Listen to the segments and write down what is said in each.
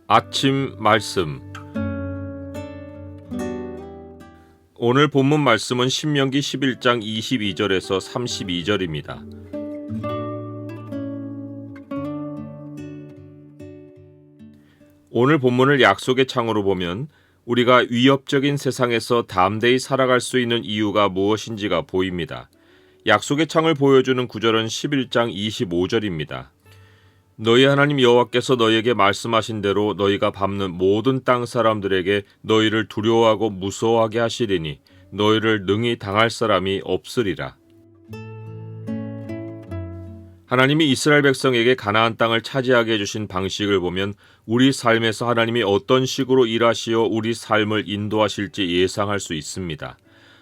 아침 말씀. 오늘 본문 말씀은 신명기 11장 22절에서 32절입니다. 오늘 본문을 약속의 창으로 보면 우리가 위협적인 세상에서 담대히 살아갈 수 있는 이유가 무엇인지가 보입니다. 약속의 창을 보여주는 구절은 11장 25절입니다. 너희 하나님 여호와께서 너희에게 말씀하신 대로 너희가 밟는 모든 땅 사람들에게 너희를 두려워하고 무서워하게 하시리니 너희를 능히 당할 사람이 없으리라. 하나님이 이스라엘 백성에게 가나안 땅을 차지하게 해주신 방식을 보면 우리 삶에서 하나님이 어떤 식으로 일하시어 우리 삶을 인도하실지 예상할 수 있습니다.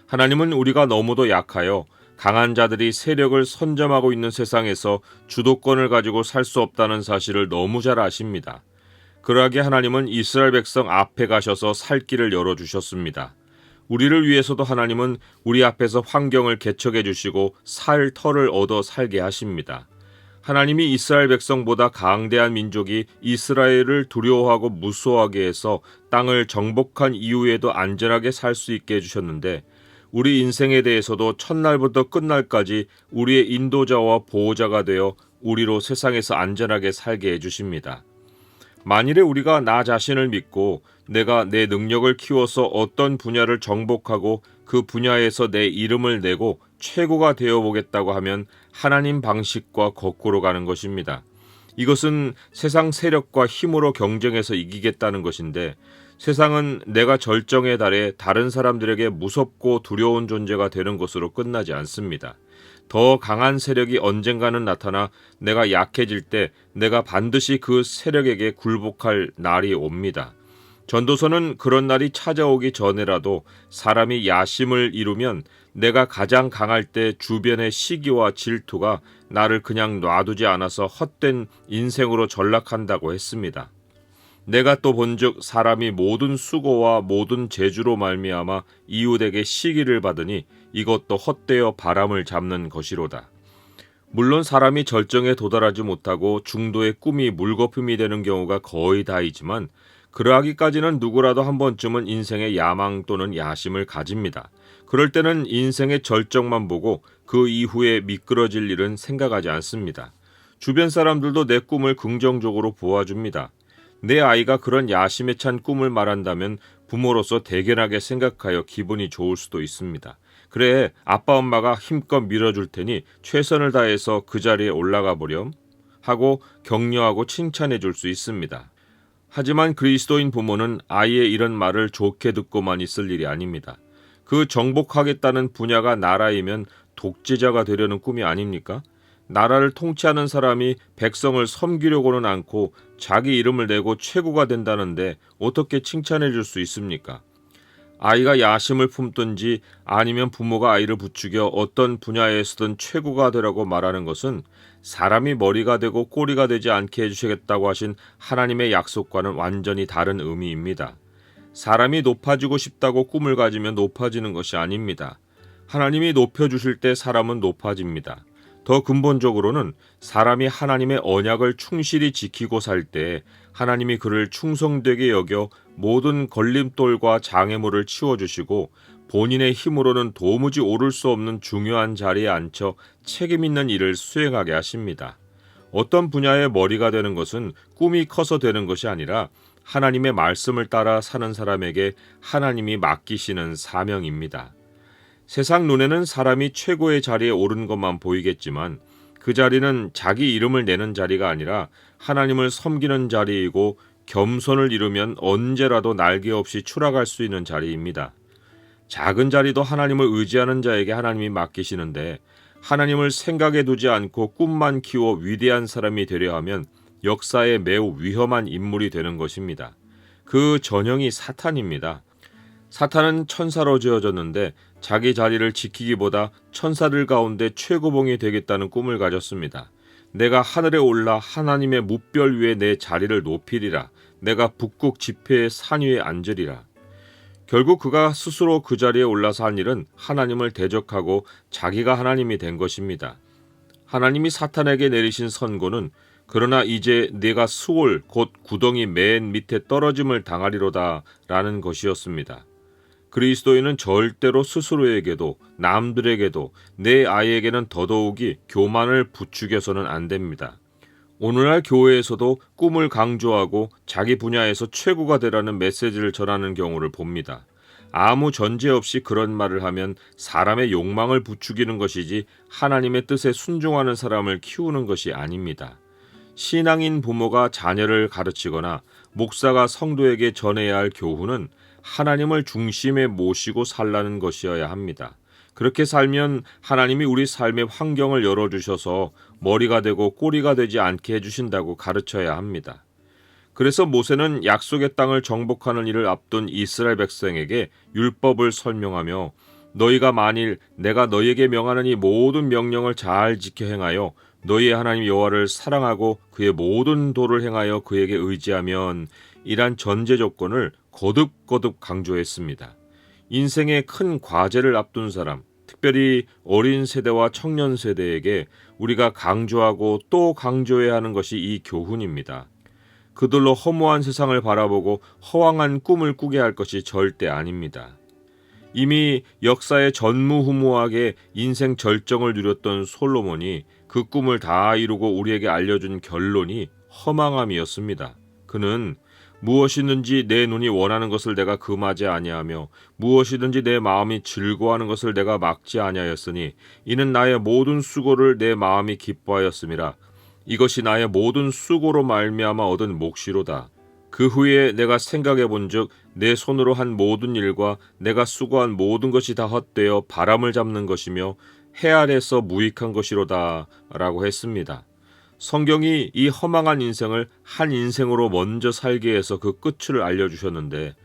하나님은 우리가 너무도 약하여 강한 자들이 세력을 선점하고 있는 세상에서 주도권을 가지고 살 수 없다는 사실을 너무 잘 아십니다. 그러하게 하나님은 이스라엘 백성 앞에 가셔서 살 길을 열어주셨습니다. 우리를 위해서도 하나님은 우리 앞에서 환경을 개척해 주시고 살 터를 얻어 살게 하십니다. 하나님이 이스라엘 백성보다 강대한 민족이 이스라엘을 두려워하고 무서워하게 해서 땅을 정복한 이후에도 안전하게 살 수 있게 해주셨는데 우리 인생에 대해서도 첫날부터 끝날까지 우리의 인도자와 보호자가 되어 우리로 세상에서 안전하게 살게 해주십니다. 만일에 우리가 나 자신을 믿고 내가 내 능력을 키워서 어떤 분야를 정복하고 그 분야에서 내 이름을 내고 최고가 되어보겠다고 하면 하나님 방식과 거꾸로 가는 것입니다. 이것은 세상 세력과 힘으로 경쟁해서 이기겠다는 것인데 세상은 내가 절정에 달해 다른 사람들에게 무섭고 두려운 존재가 되는 것으로 끝나지 않습니다. 더 강한 세력이 언젠가는 나타나 내가 약해질 때 내가 반드시 그 세력에게 굴복할 날이 옵니다. 전도서는 그런 날이 찾아오기 전에라도 사람이 야심을 이루면 내가 가장 강할 때 주변의 시기와 질투가 나를 그냥 놔두지 않아서 헛된 인생으로 전락한다고 했습니다. 내가 또 본즉 사람이 모든 수고와 모든 재주로 말미암아 이웃에게 시기를 받으니 이것도 헛되어 바람을 잡는 것이로다. 물론 사람이 절정에 도달하지 못하고 중도의 꿈이 물거품이 되는 경우가 거의 다이지만 그러하기까지는 누구라도 한 번쯤은 인생의 야망 또는 야심을 가집니다. 그럴 때는 인생의 절정만 보고 그 이후에 미끄러질 일은 생각하지 않습니다. 주변 사람들도 내 꿈을 긍정적으로 보아줍니다. 내 아이가 그런 야심에 찬 꿈을 말한다면 부모로서 대견하게 생각하여 기분이 좋을 수도 있습니다. 그래, 아빠 엄마가 힘껏 밀어줄 테니 최선을 다해서 그 자리에 올라가 보렴 하고 격려하고 칭찬해 줄 수 있습니다. 하지만 그리스도인 부모는 아이의 이런 말을 좋게 듣고만 있을 일이 아닙니다. 그 정복하겠다는 분야가 나라이면 독재자가 되려는 꿈이 아닙니까? 나라를 통치하는 사람이 백성을 섬기려고는 않고 자기 이름을 내고 최고가 된다는데 어떻게 칭찬해 줄 수 있습니까? 아이가 야심을 품든지 아니면 부모가 아이를 부추겨 어떤 분야에서든 최고가 되라고 말하는 것은 사람이 머리가 되고 꼬리가 되지 않게 해주시겠다고 하신 하나님의 약속과는 완전히 다른 의미입니다. 사람이 높아지고 싶다고 꿈을 가지면 높아지는 것이 아닙니다. 하나님이 높여주실 때 사람은 높아집니다. 더 근본적으로는 사람이 하나님의 언약을 충실히 지키고 살 때 하나님이 그를 충성되게 여겨 모든 걸림돌과 장애물을 치워주시고 본인의 힘으로는 도무지 오를 수 없는 중요한 자리에 앉혀 책임 있는 일을 수행하게 하십니다. 어떤 분야의 머리가 되는 것은 꿈이 커서 되는 것이 아니라 하나님의 말씀을 따라 사는 사람에게 하나님이 맡기시는 사명입니다. 세상 눈에는 사람이 최고의 자리에 오른 것만 보이겠지만 그 자리는 자기 이름을 내는 자리가 아니라 하나님을 섬기는 자리이고 겸손을 이루면 언제라도 날개 없이 추락할 수 있는 자리입니다. 작은 자리도 하나님을 의지하는 자에게 하나님이 맡기시는데 하나님을 생각해 두지 않고 꿈만 키워 위대한 사람이 되려 하면 역사에 매우 위험한 인물이 되는 것입니다. 그 전형이 사탄입니다. 사탄은 천사로 지어졌는데 자기 자리를 지키기보다 천사들 가운데 최고봉이 되겠다는 꿈을 가졌습니다. 내가 하늘에 올라 하나님의 뭇별 위에 내 자리를 높이리라. 내가 북극 지폐의 산 위에 앉으리라. 결국 그가 스스로 그 자리에 올라서 한 일은 하나님을 대적하고 자기가 하나님이 된 것입니다. 하나님이 사탄에게 내리신 선고는 그러나 이제 네가 수월 곧 구덩이 맨 밑에 떨어짐을 당하리로다 라는 것이었습니다. 그리스도인은 절대로 스스로에게도 남들에게도 내 아이에게는 더더욱이 교만을 부추겨서는 안 됩니다. 오늘날 교회에서도 꿈을 강조하고 자기 분야에서 최고가 되라는 메시지를 전하는 경우를 봅니다. 아무 전제 없이 그런 말을 하면 사람의 욕망을 부추기는 것이지 하나님의 뜻에 순종하는 사람을 키우는 것이 아닙니다. 신앙인 부모가 자녀를 가르치거나 목사가 성도에게 전해야 할 교훈은 하나님을 중심에 모시고 살라는 것이어야 합니다. 그렇게 살면 하나님이 우리 삶의 환경을 열어주셔서 머리가 되고 꼬리가 되지 않게 해주신다고 가르쳐야 합니다. 그래서 모세는 약속의 땅을 정복하는 일을 앞둔 이스라엘 백성에게 율법을 설명하며 너희가 만일 내가 너희에게 명하는 이 모든 명령을 잘 지켜 행하여 너희의 하나님 여호와를 사랑하고 그의 모든 도를 행하여 그에게 의지하면 이란 전제 조건을 거듭거듭 강조했습니다. 인생의 큰 과제를 앞둔 사람, 특별히 어린 세대와 청년 세대에게 우리가 강조하고 또 강조해야 하는 것이 이 교훈입니다. 그들로 허무한 세상을 바라보고 허황한 꿈을 꾸게 할 것이 절대 아닙니다. 이미 역사의 전무후무하게 인생 절정을 누렸던 솔로몬이 그 꿈을 다 이루고 우리에게 알려준 결론이 허망함이었습니다. 그는 무엇이든지 내 눈이 원하는 것을 내가 금하지 아니하며 무엇이든지 내 마음이 즐거워하는 것을 내가 막지 아니하였으니 이는 나의 모든 수고를 내 마음이 기뻐하였음이라. 이것이 나의 모든 수고로 말미암아 얻은 몫이로다. 그 후에 내가 생각해 본즉 내 손으로 한 모든 일과 내가 수고한 모든 것이 다 헛되어 바람을 잡는 것이며 해 아래서 무익한 것이로다 라고 했습니다. 성경이 이 허망한 인생을 한 인생으로 먼저 살게 해서 그 끝을 알려주셨는데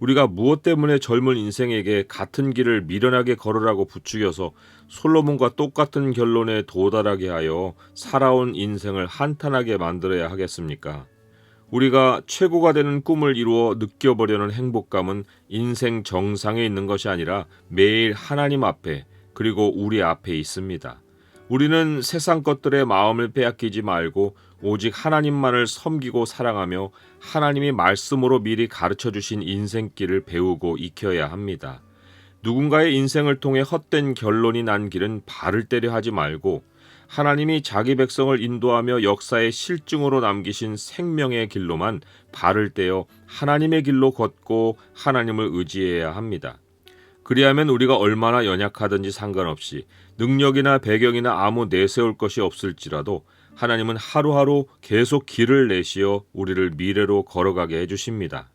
우리가 무엇 때문에 젊은 인생에게 같은 길을 미련하게 걸으라고 부추겨서 솔로몬과 똑같은 결론에 도달하게 하여 살아온 인생을 한탄하게 만들어야 하겠습니까? 우리가 최고가 되는 꿈을 이루어 느껴보려는 행복감은 인생 정상에 있는 것이 아니라 매일 하나님 앞에 그리고 우리 앞에 있습니다. 우리는 세상 것들의 마음을 빼앗기지 말고 오직 하나님만을 섬기고 사랑하며 하나님이 말씀으로 미리 가르쳐주신 인생길을 배우고 익혀야 합니다. 누군가의 인생을 통해 헛된 결론이 난 길은 발을 때려 하지 말고 하나님이 자기 백성을 인도하며 역사의 실증으로 남기신 생명의 길로만 발을 떼어 하나님의 길로 걷고 하나님을 의지해야 합니다. 그리하면 우리가 얼마나 연약하든지 상관없이 능력이나 배경이나 아무 내세울 것이 없을지라도 하나님은 하루하루 계속 길을 내시어 우리를 미래로 걸어가게 해주십니다.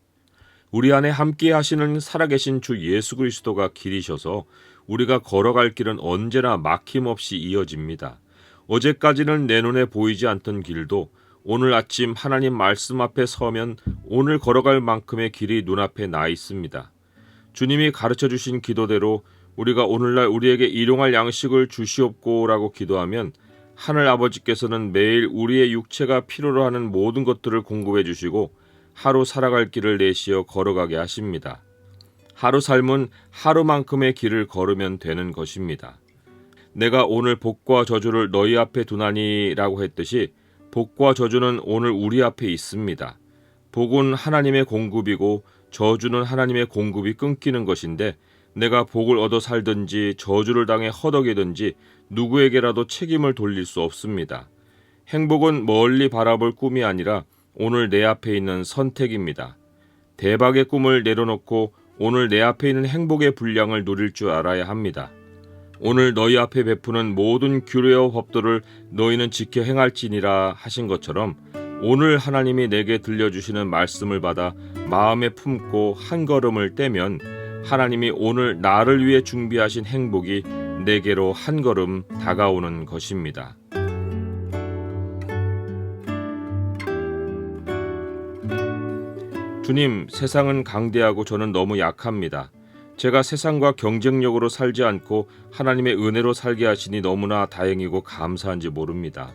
우리 안에 함께 하시는 살아계신 주 예수 그리스도가 길이셔서 우리가 걸어갈 길은 언제나 막힘없이 이어집니다. 어제까지는 내 눈에 보이지 않던 길도 오늘 아침 하나님 말씀 앞에 서면 오늘 걸어갈 만큼의 길이 눈앞에 나 있습니다. 주님이 가르쳐주신 기도대로 우리가 오늘날 우리에게 일용할 양식을 주시옵고라고 기도하면 하늘 아버지께서는 매일 우리의 육체가 필요로 하는 모든 것들을 공급해 주시고 하루 살아갈 길을 내시어 걸어가게 하십니다. 하루 삶은 하루만큼의 길을 걸으면 되는 것입니다. 내가 오늘 복과 저주를 너희 앞에 두나니 라고 했듯이 복과 저주는 오늘 우리 앞에 있습니다. 복은 하나님의 공급이고 저주는 하나님의 공급이 끊기는 것인데 내가 복을 얻어 살든지 저주를 당해 허덕이든지 누구에게라도 책임을 돌릴 수 없습니다. 행복은 멀리 바라볼 꿈이 아니라 오늘 내 앞에 있는 선택입니다. 대박의 꿈을 내려놓고 오늘 내 앞에 있는 행복의 분량을 누릴 줄 알아야 합니다. 오늘 너희 앞에 베푸는 모든 규례와 법도를 너희는 지켜 행할지니라 하신 것처럼 오늘 하나님이 내게 들려주시는 말씀을 받아 마음에 품고 한 걸음을 떼면 하나님이 오늘 나를 위해 준비하신 행복이 내게로 한 걸음 다가오는 것입니다. 주님, 세상은 강대하고 저는 너무 약합니다. 제가 세상과 경쟁력으로 살지 않고 하나님의 은혜로 살게 하시니 너무나 다행이고 감사한지 모릅니다.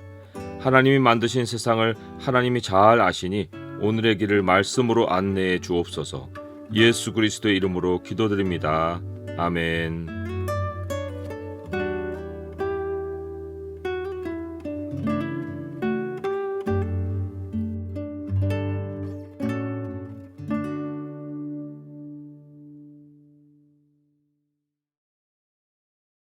하나님이 만드신 세상을 하나님이 잘 아시니 오늘의 길을 말씀으로 안내해 주옵소서. 예수 그리스도의 이름으로 기도드립니다. 아멘.